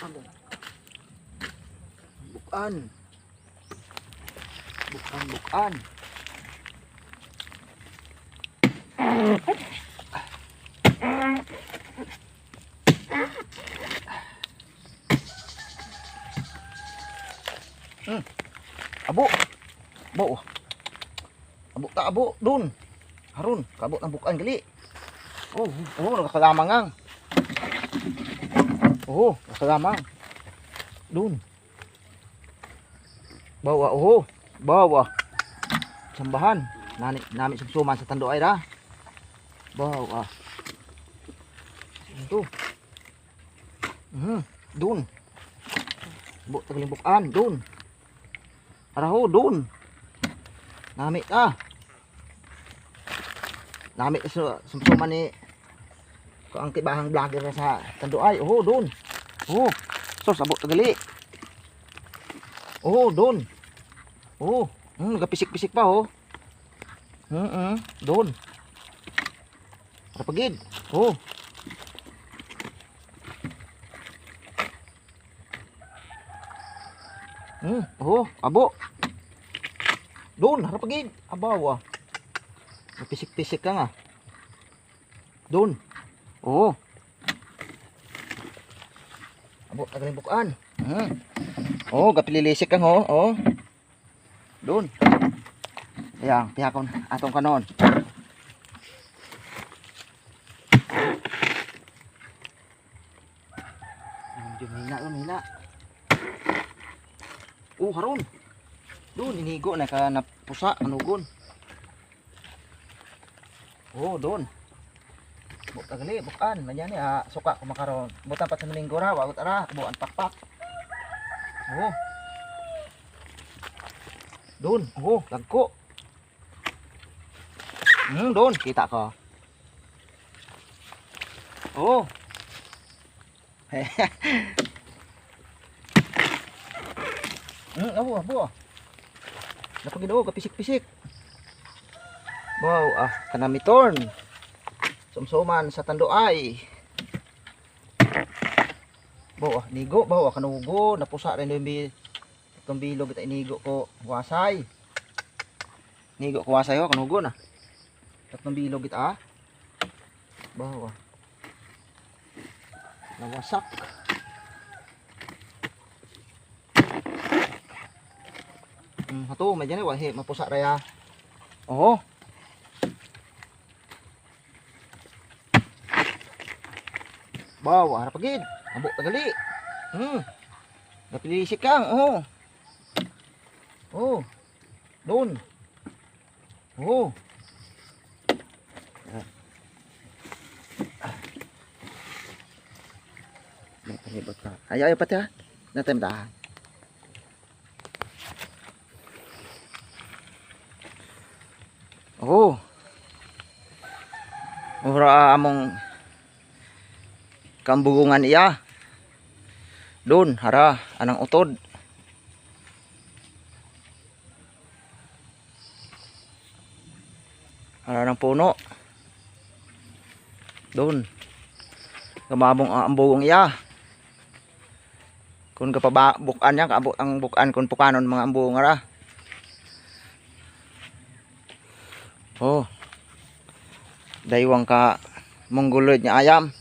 Among bukan. Bukan. Abo. Abo. Abo ta abo dun. Harun, kabot ang bukan gali. Oh, nakalamang ang. Oh, nakalamang. Dun. Bawa. Sambahan. Nami sumsuman sa tando ay ra. Bawa. Ito. Dun. Abo tagaling bukan, dun. Araho, dun. Nami sumsuman ni ko ang tibahang vlogger na sa Tanduay. Doon. Sos abot tagali. Doon. Nagapisik-pisik pa doon. Rapagid. Abo. Doon, rapagid. Abaw. Pisik-pisik ka nga. Doon. Abo, tagaling bukaan. Gapililisik kang Doon. Ayan, pihakon atong kanon. Hina. Haron. Doon, inigo na ka napusa, anugon. Doon. Tagali, bukan. Manyan ni suka kumakaroon. Butan pa sa linggo ra, wagot ara, buan pakpak. Doon, lagko. Doon, kita ko. Abo. Napagid kapisik-pisik. Wow, kanamitorn. Sumsuman sa Tanduay. Nigo, kanugo, napusa rin itong bilog ito inigo ko wasay. Nigo ko wasay kanugo na. Itong bilog ito nawasak. Hato, may dyan mapusa raya. Harap agad. Abo tagali. Napilisik kang. Doon. Ayaw pati natem dah. Ora among kambugungan iya. Doon, hara, anang utod. Hara ng puno. Doon. Kamabong ang bugong iya. Kung bukan niya, kaabot ang bukan kung pukanon mga ambong hara. Daywang ka mongguloid niya ayam.